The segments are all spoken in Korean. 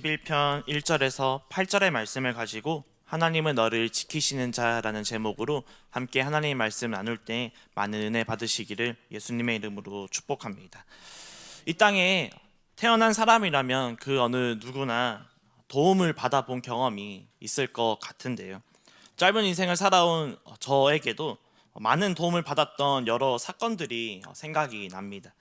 11편 1절에서 8절의 말씀을 가지고 하나님은 너를 지키시는 자라는 제목으로 함께 하나님의 말씀 나눌 때 많은 은혜 받으시기를 예수님의 이름으로 축복합니다. 이 땅에 태어난 사람이라면 그 어느 누구나 도움을 받아본 경험이 있을 것 같은데요. 짧은 인생을 살아온 저에게도 많은 도움을 받았던 여러 사건들이 생각이 납니다.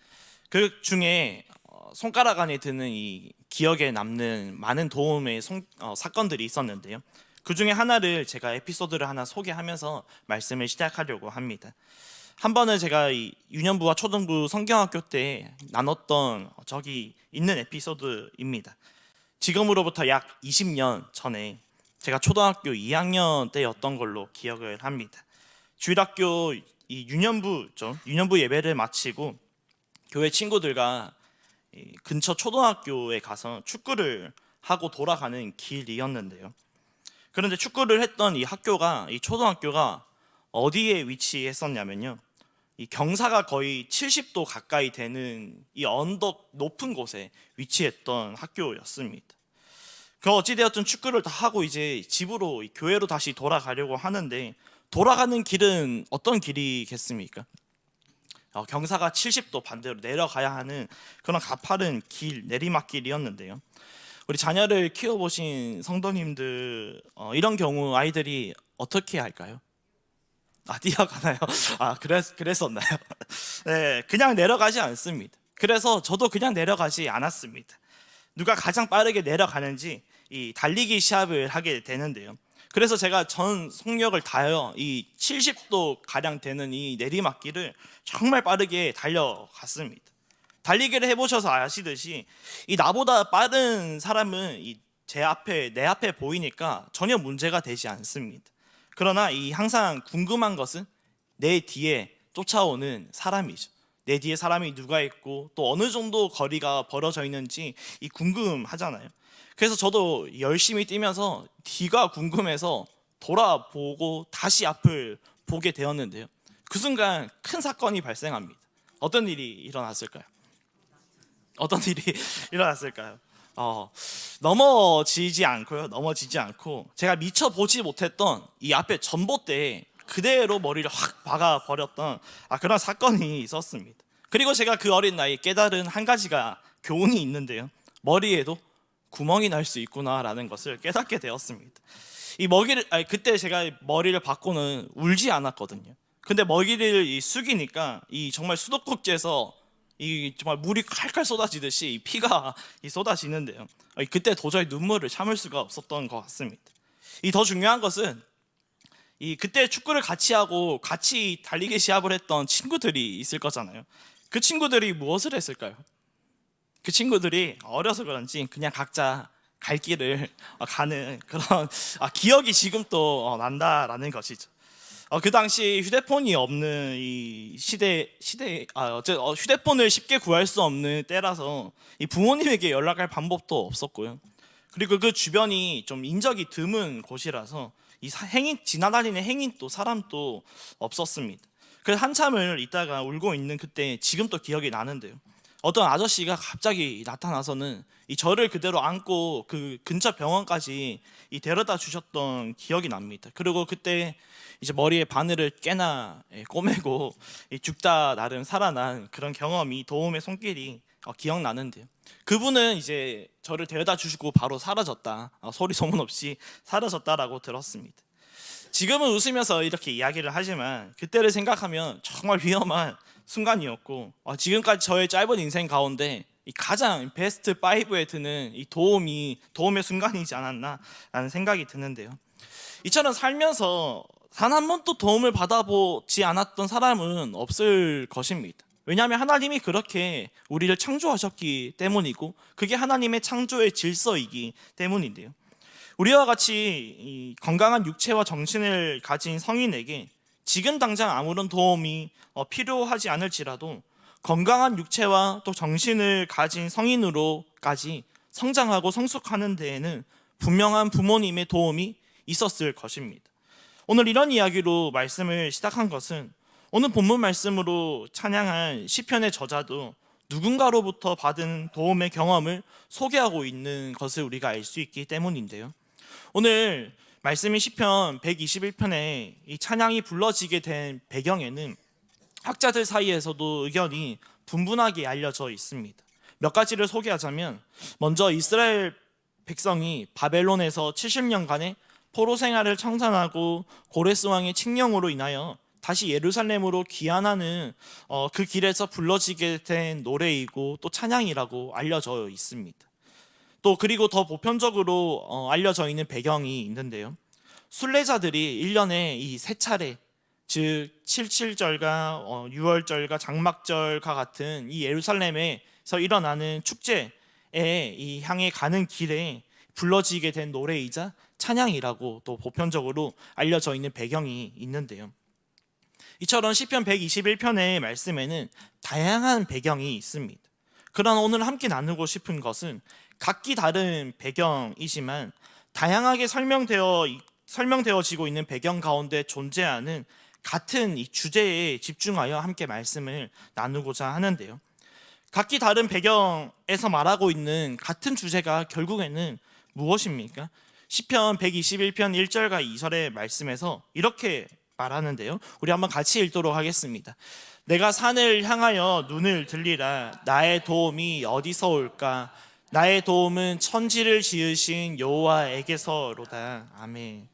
그 중에 손가락 안에 드는 이 기억에 남는 많은 도움의 사건들이 있었는데요. 그 중에 하나를 제가 에피소드를 하나 소개하면서 말씀을 시작하려고 합니다. 한 번은 제가 이 유년부와 초등부 성경학교 때 나눴던 적이 있는 에피소드입니다. 지금으로부터 약 20년 전에 제가 초등학교 2학년 때였던 걸로 기억을 합니다. 주일학교 이 유년부 예배를 마치고 교회 친구들과 근처 초등학교에 가서 축구를 하고 돌아가는 길이었는데요. 그런데 축구를 했던 이 초등학교가 어디에 위치했었냐면요. 이 경사가 거의 70도 가까이 되는 이 언덕 높은 곳에 위치했던 학교였습니다. 그 어찌되었든 축구를 다 하고 이제 집으로 교회로 다시 돌아가려고 하는데 돌아가는 길은 어떤 길이겠습니까? 경사가 70도 반대로 내려가야 하는 그런 가파른 길, 내리막길이었는데요. 우리 자녀를 키워보신 성도님들 이런 경우 아이들이 어떻게 할까요? 뛰어가나요? 그랬었나요? 네, 그냥 내려가지 않습니다. 그래서 저도 그냥 내려가지 않았습니다. 누가 가장 빠르게 내려가는지 이 달리기 시합을 하게 되는데요. 그래서 제가 전 속력을 다하여 이 70도 가량 되는 이 내리막길을 정말 빠르게 달려갔습니다. 달리기를 해보셔서 아시듯이 이 나보다 빠른 사람은 내 앞에 보이니까 전혀 문제가 되지 않습니다. 그러나 이 항상 궁금한 것은 내 뒤에 쫓아오는 사람이죠. 내 뒤에 사람이 누가 있고 또 어느 정도 거리가 벌어져 있는지 궁금하잖아요. 그래서 저도 열심히 뛰면서 뒤가 궁금해서 돌아보고 다시 앞을 보게 되었는데요. 그 순간 큰 사건이 발생합니다. 어떤 일이 일어났을까요? 넘어지지 않고 제가 미처 보지 못했던 이 앞에 전봇대에 그대로 머리를 확 박아 버렸던 그런 사건이 있었습니다. 그리고 제가 그 어린 나이에 깨달은 한 가지가 교훈이 있는데요. 머리에도 구멍이 날 수 있구나라는 것을 깨닫게 되었습니다. 그때 제가 머리를 박고는 울지 않았거든요. 근데 머리를 숙이니까 정말 수도꼭지에서 정말 물이 칼칼 쏟아지듯이 피가 쏟아지는데요. 그때 도저히 눈물을 참을 수가 없었던 것 같습니다. 더 중요한 것은 그때 축구를 같이 하고 같이 달리기 시합을 했던 친구들이 있을 거잖아요. 그 친구들이 무엇을 했을까요? 그 친구들이 어려서 그런지 그냥 각자 갈 길을 가는 그런 기억이 지금 또 난다라는 것이죠. 그 당시 휴대폰이 없는 휴대폰을 쉽게 구할 수 없는 때라서 부모님에게 연락할 방법도 없었고요. 그리고 그 주변이 좀 인적이 드문 곳이라서 지나다니는 행인 또 사람도 없었습니다. 그래서 한참을 있다가 울고 있는 그때 지금 또 기억이 나는데요. 어떤 아저씨가 갑자기 나타나서는 저를 그대로 안고 그 근처 병원까지 데려다 주셨던 기억이 납니다. 그리고 그때 이제 머리에 바늘을 꽤나 꼬매고 죽다 나름 살아난 그런 경험이 도움의 손길이 기억나는데요. 그분은 이제 저를 데려다 주시고 바로 사라졌다, 소리 소문 없이 사라졌다라고 들었습니다. 지금은 웃으면서 이렇게 이야기를 하지만 그때를 생각하면 정말 위험한 순간이었고 지금까지 저의 짧은 인생 가운데 가장 베스트 5에 드는 도움의 순간이지 않았나라는 생각이 드는데요. 이처럼 살면서 단 한 번도 도움을 받아보지 않았던 사람은 없을 것입니다. 왜냐하면 하나님이 그렇게 우리를 창조하셨기 때문이고 그게 하나님의 창조의 질서이기 때문인데요. 우리와 같이 건강한 육체와 정신을 가진 성인에게 지금 당장 아무런 도움이 필요하지 않을지라도 건강한 육체와 또 정신을 가진 성인으로까지 성장하고 성숙하는 데에는 분명한 부모님의 도움이 있었을 것입니다. 오늘 이런 이야기로 말씀을 시작한 것은 오늘 본문 말씀으로 찬양한 시편의 저자도 누군가로부터 받은 도움의 경험을 소개하고 있는 것을 우리가 알 수 있기 때문인데요. 오늘 말씀인 시편 121편에 이 찬양이 불러지게 된 배경에는 학자들 사이에서도 의견이 분분하게 알려져 있습니다. 몇 가지를 소개하자면, 먼저 이스라엘 백성이 바벨론에서 70년간의 포로 생활을 청산하고 고레스 왕의 칙령으로 인하여 다시 예루살렘으로 귀환하는 그 길에서 불러지게 된 노래이고 또 찬양이라고 알려져 있습니다. 또 그리고 더 보편적으로 알려져 있는 배경이 있는데요. 순례자들이 1년에 이 세 차례, 즉 칠칠절과 유월절과 장막절과 같은 이 예루살렘에서 일어나는 축제에 이 향해 가는 길에 불러지게 된 노래이자 찬양이라고 또 보편적으로 알려져 있는 배경이 있는데요. 이처럼 시편 121편의 말씀에는 다양한 배경이 있습니다. 그러나 오늘 함께 나누고 싶은 것은 각기 다른 배경이지만 다양하게 설명되어지고 있는 배경 가운데 존재하는 같은 이 주제에 집중하여 함께 말씀을 나누고자 하는데요. 각기 다른 배경에서 말하고 있는 같은 주제가 결국에는 무엇입니까? 시편 121편 1절과 2절의 말씀에서 이렇게 말하는데요. 우리 한번 같이 읽도록 하겠습니다. 내가 산을 향하여 눈을 들리라. 나의 도움이 어디서 올까? 나의 도움은 천지를 지으신 여호와에게서로다. 아멘.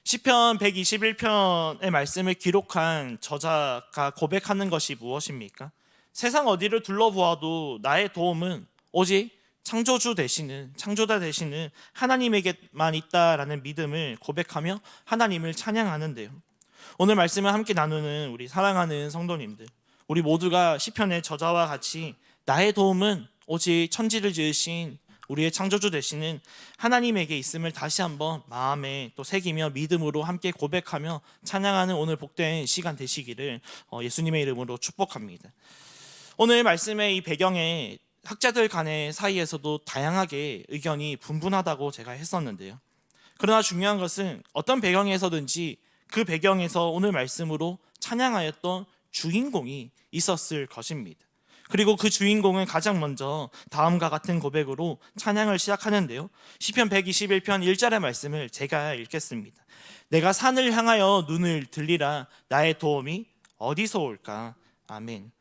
시편 121편의 말씀을 기록한 저자가 고백하는 것이 무엇입니까? 세상 어디를 둘러보아도 나의 도움은 오직 창조자 되시는 하나님에게만 있다라는 믿음을 고백하며 하나님을 찬양하는데요. 오늘 말씀을 함께 나누는 우리 사랑하는 성도님들, 우리 모두가 시편의 저자와 같이 나의 도움은 오직 천지를 지으신 우리의 창조주 되시는 하나님에게 있음을 다시 한번 마음에 또 새기며 믿음으로 함께 고백하며 찬양하는 오늘 복된 시간 되시기를 예수님의 이름으로 축복합니다. 오늘 말씀의 이 배경에 학자들 간의 사이에서도 다양하게 의견이 분분하다고 제가 했었는데요. 그러나 중요한 것은 어떤 배경에서든지 그 배경에서 오늘 말씀으로 찬양하였던 주인공이 있었을 것입니다. 그리고 그 주인공은 가장 먼저 다음과 같은 고백으로 찬양을 시작하는데요. 시편 121편 1절의 말씀을 제가 읽겠습니다. 내가 산을 향하여 눈을 들리라. 나의 도움이 어디서 올까? 아멘.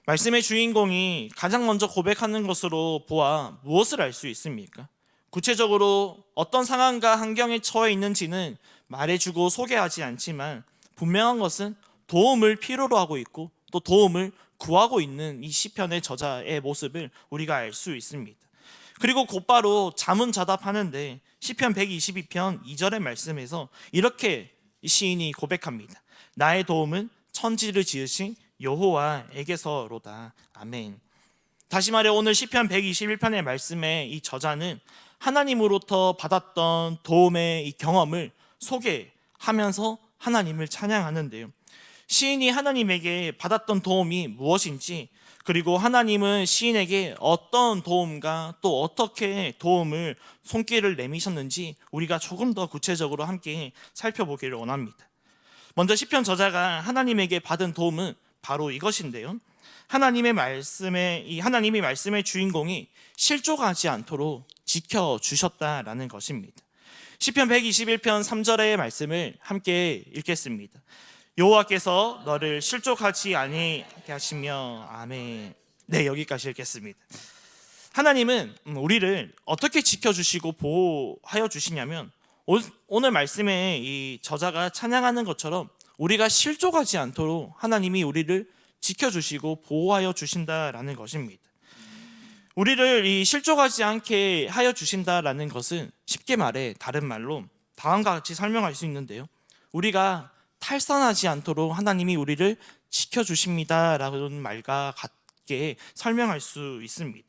말씀의 주인공이 가장 먼저 고백하는 것으로 보아 무엇을 알 수 있습니까? 구체적으로 어떤 상황과 환경에 처해 있는지는 말해주고 소개하지 않지만 분명한 것은 도움을 필요로 하고 있고 또 도움을 구하고 있는 이 시편의 저자의 모습을 우리가 알 수 있습니다. 그리고 곧바로 자문자답하는데 시편 122편 2절의 말씀에서 이렇게 시인이 고백합니다. 나의 도움은 천지를 지으신 여호와에게서로다. 아멘. 다시 말해 오늘 시편 121편의 말씀에 이 저자는 하나님으로부터 받았던 도움의 이 경험을 소개하면서 하나님을 찬양하는데요. 시인이 하나님에게 받았던 도움이 무엇인지, 그리고 하나님은 시인에게 어떤 도움과 또 어떻게 도움을 손길을 내미셨는지 우리가 조금 더 구체적으로 함께 살펴보기를 원합니다. 먼저 시편 저자가 하나님에게 받은 도움은 바로 이것인데요. 하나님이 말씀의 주인공이 실족하지 않도록 지켜주셨다라는 것입니다. 시편 121편 3절의 말씀을 함께 읽겠습니다. 여호와께서 너를 실족하지 아니하게 하시며 아멘. 네, 여기까지 읽겠습니다. 하나님은 우리를 어떻게 지켜주시고 보호하여 주시냐면 오늘 말씀에 이 저자가 찬양하는 것처럼 우리가 실족하지 않도록 하나님이 우리를 지켜주시고 보호하여 주신다라는 것입니다. 우리를 이 실족하지 않게 하여 주신다라는 것은 쉽게 말해 다른 말로 다음과 같이 설명할 수 있는데요. 우리가 탈선하지 않도록 하나님이 우리를 지켜주십니다라는 말과 같게 설명할 수 있습니다.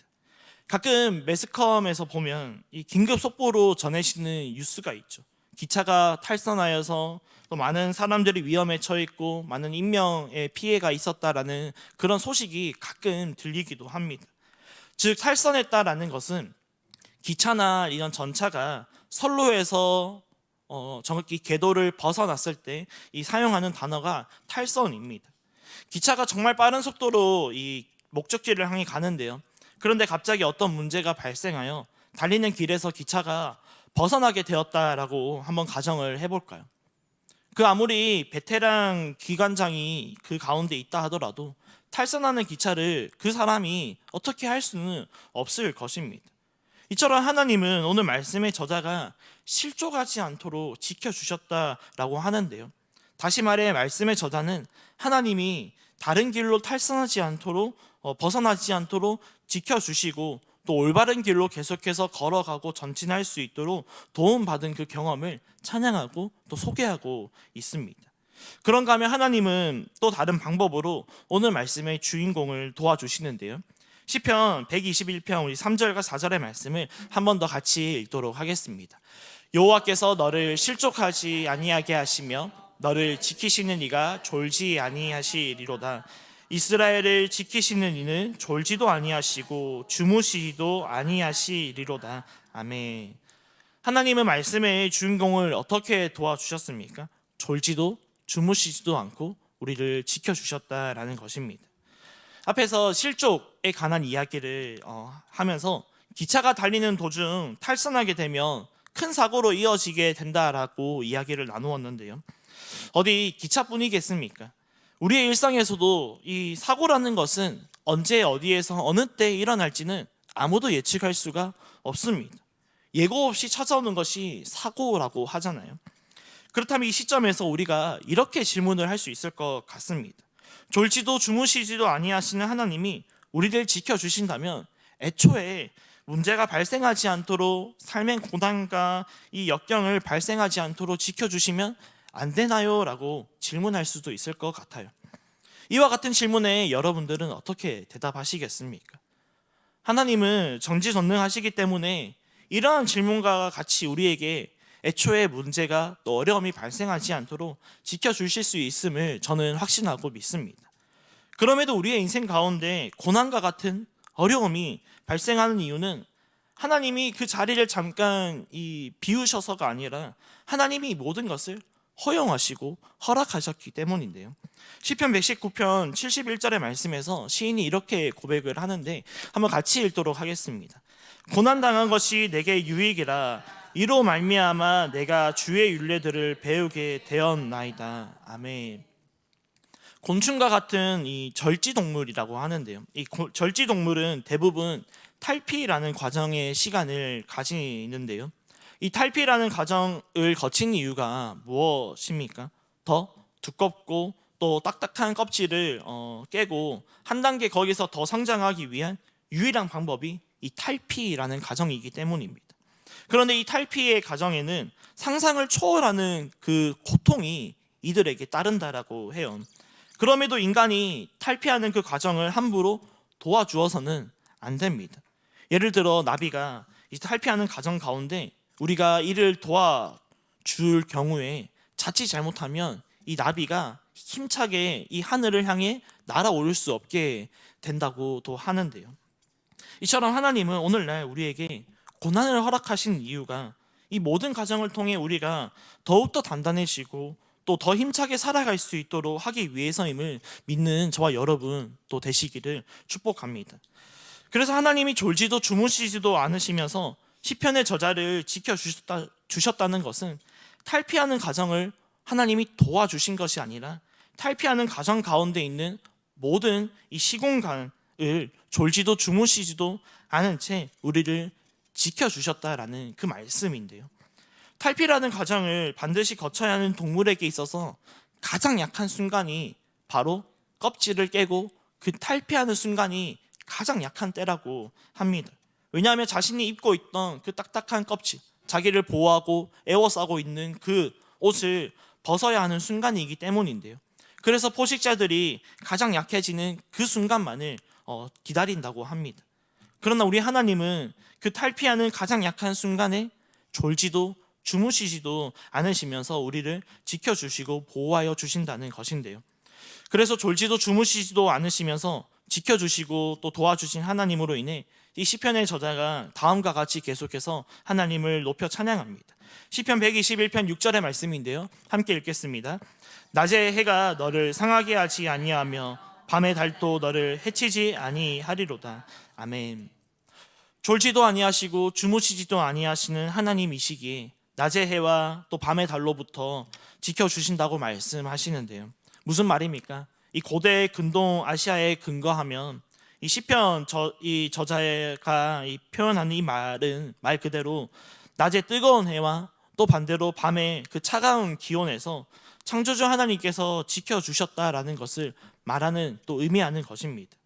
가끔 매스컴에서 보면 이 긴급 속보로 전해지는 뉴스가 있죠. 기차가 탈선하여서 또 많은 사람들이 위험에 처해 있고 많은 인명의 피해가 있었다라는 그런 소식이 가끔 들리기도 합니다. 즉 탈선했다라는 것은 기차나 이런 전차가 선로에서 정확히 궤도를 벗어났을 때 이 사용하는 단어가 탈선입니다. 기차가 정말 빠른 속도로 이 목적지를 향해 가는데요. 그런데 갑자기 어떤 문제가 발생하여 달리는 길에서 기차가 벗어나게 되었다라고 한번 가정을 해볼까요? 그 아무리 베테랑 기관장이 그 가운데 있다 하더라도 탈선하는 기차를 그 사람이 어떻게 할 수는 없을 것입니다. 이처럼 하나님은 오늘 말씀의 저자가 실족하지 않도록 지켜주셨다라고 하는데요. 다시 말해 말씀의 저자는 하나님이 다른 길로 탈선하지 않도록 벗어나지 않도록 지켜주시고 또 올바른 길로 계속해서 걸어가고 전진할 수 있도록 도움받은 그 경험을 찬양하고 또 소개하고 있습니다. 그런가 하면 하나님은 또 다른 방법으로 오늘 말씀의 주인공을 도와주시는데요. 시편 121편 우리 3절과 4절의 말씀을 한 번 더 같이 읽도록 하겠습니다. 여호와께서 너를 실족하지 아니하게 하시며 너를 지키시는 이가 졸지 아니하시리로다. 이스라엘을 지키시는 이는 졸지도 아니하시고 주무시지도 아니하시리로다. 아멘. 하나님은 말씀의 주인공을 어떻게 도와주셨습니까? 졸지도 주무시지도 않고 우리를 지켜주셨다라는 것입니다. 앞에서 실족에 관한 이야기를 하면서 기차가 달리는 도중 탈선하게 되면 큰 사고로 이어지게 된다라고 이야기를 나누었는데요. 어디 기차뿐이겠습니까? 우리의 일상에서도 이 사고라는 것은 언제 어디에서 어느 때 일어날지는 아무도 예측할 수가 없습니다. 예고 없이 찾아오는 것이 사고라고 하잖아요. 그렇다면 이 시점에서 우리가 이렇게 질문을 할 수 있을 것 같습니다. 졸지도 주무시지도 아니하시는 하나님이 우리를 지켜주신다면 애초에 문제가 발생하지 않도록 삶의 고난과 이 역경을 발생하지 않도록 지켜주시면 안 되나요? 라고 질문할 수도 있을 것 같아요. 이와 같은 질문에 여러분들은 어떻게 대답하시겠습니까? 하나님은 전지전능하시기 때문에 이러한 질문과 같이 우리에게 애초에 문제가 또 어려움이 발생하지 않도록 지켜주실 수 있음을 저는 확신하고 믿습니다. 그럼에도 우리의 인생 가운데 고난과 같은 어려움이 발생하는 이유는 하나님이 그 자리를 잠깐 비우셔서가 아니라 하나님이 모든 것을 허용하시고 허락하셨기 때문인데요. 시편 119편 71절의 말씀에서 시인이 이렇게 고백을 하는데 한번 같이 읽도록 하겠습니다. 고난당한 것이 내게 유익이라 이로 말미암아 내가 주의 율례들을 배우게 되었나이다. 아멘. 곤충과 같은 이 절지동물이라고 하는데요. 이 절지동물은 대부분 탈피라는 과정의 시간을 가지는데요. 이 탈피라는 과정을 거친 이유가 무엇입니까? 더 두껍고 또 딱딱한 껍질을 깨고 한 단계 거기서 더 성장하기 위한 유일한 방법이 이 탈피라는 과정이기 때문입니다. 그런데 이 탈피의 과정에는 상상을 초월하는 그 고통이 이들에게 따른다라고 해요. 그럼에도 인간이 탈피하는 그 과정을 함부로 도와주어서는 안 됩니다. 예를 들어 나비가 이 탈피하는 과정 가운데 우리가 이를 도와줄 경우에 자칫 잘못하면 이 나비가 힘차게 이 하늘을 향해 날아오를 수 없게 된다고도 하는데요. 이처럼 하나님은 오늘날 우리에게 고난을 허락하신 이유가 이 모든 과정을 통해 우리가 더욱더 단단해지고 또 더 힘차게 살아갈 수 있도록 하기 위해서임을 믿는 저와 여러분 또 되시기를 축복합니다. 그래서 하나님이 졸지도 주무시지도 않으시면서 시편의 저자를 지켜주셨다는 것은 탈피하는 과정을 하나님이 도와주신 것이 아니라 탈피하는 과정 가운데 있는 모든 이 시공간을 졸지도 주무시지도 않은 채 우리를 지켜주셨다라는 그 말씀인데요. 탈피라는 과정을 반드시 거쳐야 하는 동물에게 있어서 가장 약한 순간이 바로 껍질을 깨고 그 탈피하는 순간이 가장 약한 때라고 합니다. 왜냐하면 자신이 입고 있던 그 딱딱한 껍질, 자기를 보호하고 에워싸고 있는 그 옷을 벗어야 하는 순간이기 때문인데요. 그래서 포식자들이 가장 약해지는 그 순간만을 기다린다고 합니다. 그러나 우리 하나님은 그 탈피하는 가장 약한 순간에 졸지도 주무시지도 않으시면서 우리를 지켜주시고 보호하여 주신다는 것인데요. 그래서 졸지도 주무시지도 않으시면서 지켜주시고 또 도와주신 하나님으로 인해 이 시편의 저자가 다음과 같이 계속해서 하나님을 높여 찬양합니다. 시편 121편 6절의 말씀인데요. 함께 읽겠습니다. 낮에 해가 너를 상하게 하지 아니하며 밤의 달도 너를 해치지 아니하리로다. 아멘. 졸지도 아니하시고 주무시지도 아니하시는 하나님이시기에 낮의 해와 또 밤의 달로부터 지켜주신다고 말씀하시는데요. 무슨 말입니까? 이 고대 근동 아시아에 근거하면 이 시편 이 저자가 표현하는 이 말은 말 그대로 낮의 뜨거운 해와 또 반대로 밤의 그 차가운 기온에서 창조주 하나님께서 지켜주셨다라는 것을 말하는 또 의미하는 것입니다.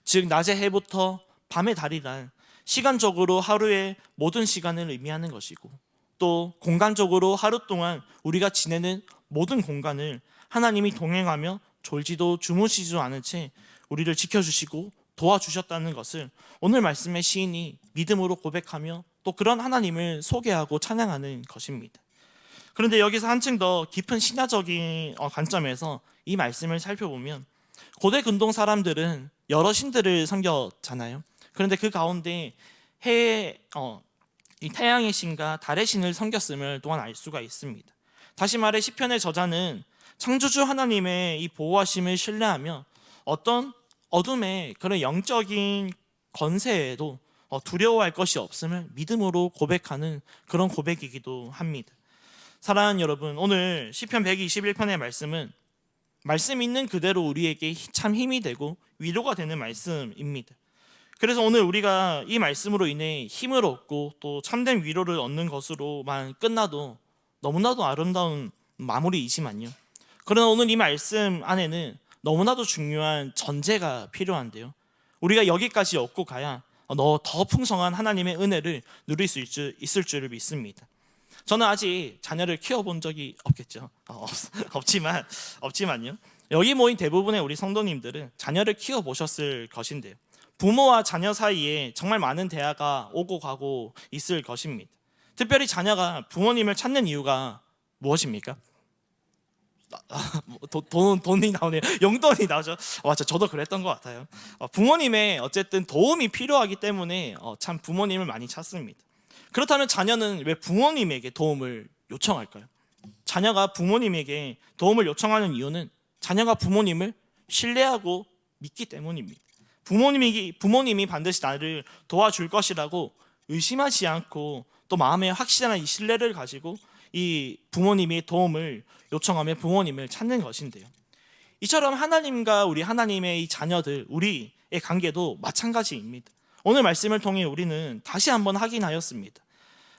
즉 낮의 해부터 밤의 달이란 시간적으로 하루의 모든 시간을 의미하는 것이고 또 공간적으로 하루 동안 우리가 지내는 모든 공간을 하나님이 동행하며 졸지도 주무시지도 않은 채 우리를 지켜주시고 도와주셨다는 것을 오늘 말씀의 시인이 믿음으로 고백하며 또 그런 하나님을 소개하고 찬양하는 것입니다. 그런데 여기서 한층 더 깊은 신화적인 관점에서 이 말씀을 살펴보면 고대 근동 사람들은 여러 신들을 섬겼잖아요. 그런데 그 가운데 이 태양의 신과 달의 신을 섬겼음을 또한 알 수가 있습니다. 다시 말해 시편의 저자는 창조주 하나님의 이 보호하심을 신뢰하며 어떤 어둠의 그런 영적인 권세에도 두려워할 것이 없음을 믿음으로 고백하는 그런 고백이기도 합니다. 사랑하는 여러분, 오늘 시편 121편의 말씀은 말씀 있는 그대로 우리에게 참 힘이 되고 위로가 되는 말씀입니다. 그래서 오늘 우리가 이 말씀으로 인해 힘을 얻고 또 참된 위로를 얻는 것으로만 끝나도 너무나도 아름다운 마무리이지만요. 그러나 오늘 이 말씀 안에는 너무나도 중요한 전제가 필요한데요. 우리가 여기까지 얻고 가야 더 풍성한 하나님의 은혜를 누릴 수 있을 줄을 믿습니다. 저는 아직 자녀를 키워본 적이 없겠죠. 없지만요. 여기 모인 대부분의 우리 성도님들은 자녀를 키워보셨을 것인데요. 부모와 자녀 사이에 정말 많은 대화가 오고 가고 있을 것입니다. 특별히 자녀가 부모님을 찾는 이유가 무엇입니까? 돈이 나오네요. 용돈이 나오죠. 맞아, 저도 그랬던 것 같아요. 부모님의 어쨌든 도움이 필요하기 때문에 참 부모님을 많이 찾습니다. 그렇다면 자녀는 왜 부모님에게 도움을 요청할까요? 자녀가 부모님에게 도움을 요청하는 이유는 자녀가 부모님을 신뢰하고 믿기 때문입니다. 부모님이 반드시 나를 도와줄 것이라고 의심하지 않고 또 마음에 확실한 이 신뢰를 가지고 이 부모님의 도움을 요청하며 부모님을 찾는 것인데요. 이처럼 하나님과 우리 하나님의 이 자녀들, 우리의 관계도 마찬가지입니다. 오늘 말씀을 통해 우리는 다시 한번 확인하였습니다.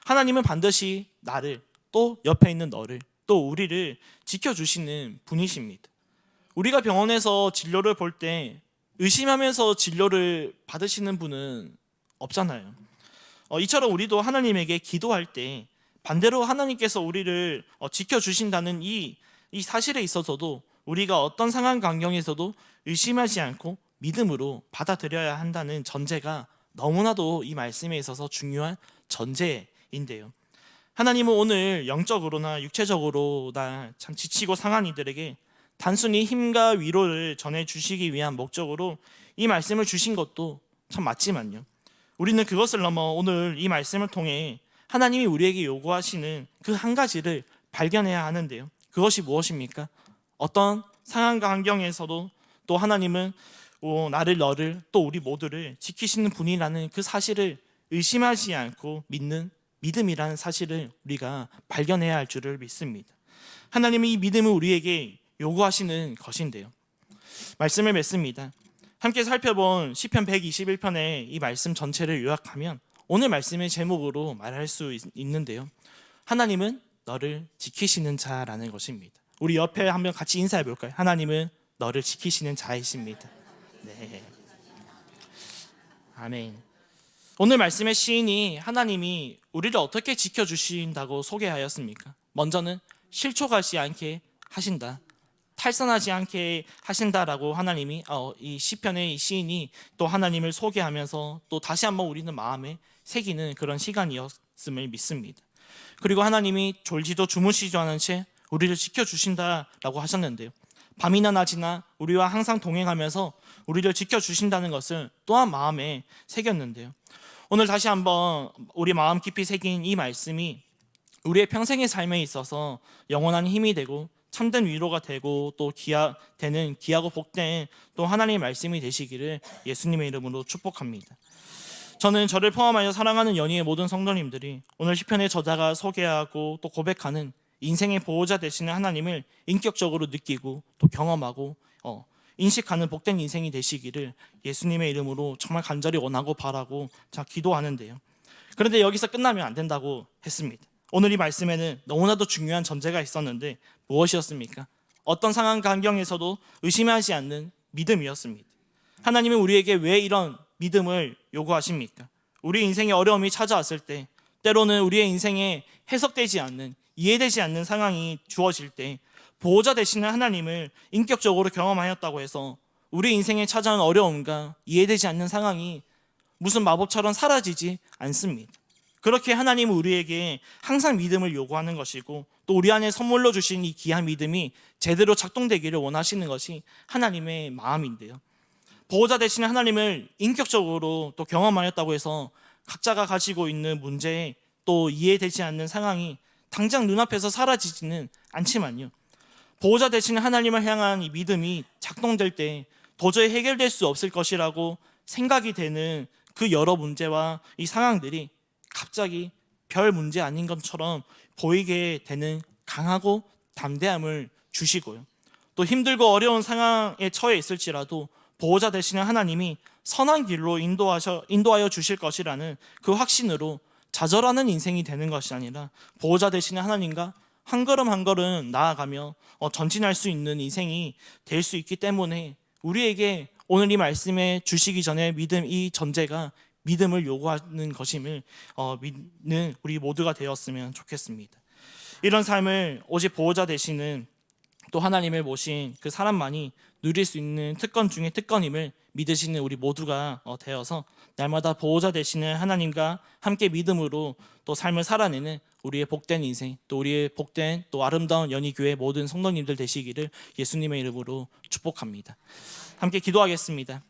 하나님은 반드시 나를 또 옆에 있는 너를 또 우리를 지켜주시는 분이십니다. 우리가 병원에서 진료를 볼 때 의심하면서 진료를 받으시는 분은 없잖아요. 이처럼 우리도 하나님에게 기도할 때 반대로 하나님께서 우리를 지켜주신다는 이 사실에 있어서도 우리가 어떤 상황 환경에서도 의심하지 않고 믿음으로 받아들여야 한다는 전제가 너무나도 이 말씀에 있어서 중요한 전제인데요. 하나님은 오늘 영적으로나 육체적으로나 참 지치고 상한 이들에게 단순히 힘과 위로를 전해주시기 위한 목적으로 이 말씀을 주신 것도 참 맞지만요. 우리는 그것을 넘어 오늘 이 말씀을 통해 하나님이 우리에게 요구하시는 그 한 가지를 발견해야 하는데요. 그것이 무엇입니까? 어떤 상황과 환경에서도 또 하나님은 나를 너를 또 우리 모두를 지키시는 분이라는 그 사실을 의심하지 않고 믿는 믿음이라는 사실을 우리가 발견해야 할 줄을 믿습니다. 하나님은 이 믿음을 우리에게 요구하시는 것인데요. 말씀을 맺습니다. 함께 살펴본 시편 121편의 이 말씀 전체를 요약하면 오늘 말씀의 제목으로 말할 수 있는데요. 하나님은 너를 지키시는 자라는 것입니다. 우리 옆에 한번 같이 인사해 볼까요? 하나님은 너를 지키시는 자이십니다. 네. 아멘. 오늘 말씀의 시인이 하나님이 우리를 어떻게 지켜주신다고 소개하였습니까? 먼저는 실족하지 않게 하신다, 탈선하지 않게 하신다라고 하나님이 이 시편의 이 시인이 또 하나님을 소개하면서 또 다시 한번 우리는 마음에 새기는 그런 시간이었음을 믿습니다. 그리고 하나님이 졸지도 주무시지 않은 채 우리를 지켜주신다라고 하셨는데요. 밤이나 낮이나 우리와 항상 동행하면서 우리를 지켜주신다는 것을 또한 마음에 새겼는데요. 오늘 다시 한번 우리 마음 깊이 새긴 이 말씀이 우리의 평생의 삶에 있어서 영원한 힘이 되고 참된 위로가 되고 또 되는 귀하고 복된 또 하나님의 말씀이 되시기를 예수님의 이름으로 축복합니다. 저는 저를 포함하여 사랑하는 연희의 모든 성도님들이 오늘 시편의 저자가 소개하고 또 고백하는 인생의 보호자 되시는 하나님을 인격적으로 느끼고 또 경험하고 인식하는 복된 인생이 되시기를 예수님의 이름으로 정말 간절히 원하고 바라고 기도하는데요. 그런데 여기서 끝나면 안 된다고 했습니다. 오늘 이 말씀에는 너무나도 중요한 전제가 있었는데 무엇이었습니까? 어떤 상황 환경에서도 의심하지 않는 믿음이었습니다. 하나님은 우리에게 왜 이런 믿음을 요구하십니까? 우리 인생에 어려움이 찾아왔을 때, 때로는 우리의 인생에 해석되지 않는, 이해되지 않는 상황이 주어질 때 보호자 되시는 하나님을 인격적으로 경험하였다고 해서 우리 인생에 찾아온 어려움과 이해되지 않는 상황이 무슨 마법처럼 사라지지 않습니다. 그렇게 하나님은 우리에게 항상 믿음을 요구하는 것이고 또 우리 안에 선물로 주신 이 귀한 믿음이 제대로 작동되기를 원하시는 것이 하나님의 마음인데요. 보호자 되시는 하나님을 인격적으로 또 경험하였다고 해서 각자가 가지고 있는 문제에 또 이해되지 않는 상황이 당장 눈앞에서 사라지지는 않지만요. 보호자 되시는 하나님을 향한 이 믿음이 작동될 때 도저히 해결될 수 없을 것이라고 생각이 되는 그 여러 문제와 이 상황들이 갑자기 별 문제 아닌 것처럼 보이게 되는 강하고 담대함을 주시고요. 또 힘들고 어려운 상황에 처해 있을지라도 보호자 되시는 하나님이 선한 길로 인도하여 주실 것이라는 그 확신으로 좌절하는 인생이 되는 것이 아니라 보호자 되시는 하나님과 한 걸음 한 걸음 나아가며 전진할 수 있는 인생이 될 수 있기 때문에 우리에게 오늘 이 말씀에 주시기 전에 믿음 이 전제가 믿음을 요구하는 것임을 믿는 우리 모두가 되었으면 좋겠습니다. 이런 삶을 오직 보호자 되시는 또 하나님을 모신 그 사람만이 누릴 수 있는 특권 중에 특권임을 믿으시는 우리 모두가 되어서 날마다 보호자 되시는 하나님과 함께 믿음으로 또 삶을 살아내는 우리의 복된 인생, 또 우리의 복된 또 아름다운 연희교회 모든 성도님들 되시기를 예수님의 이름으로 축복합니다. 함께 기도하겠습니다.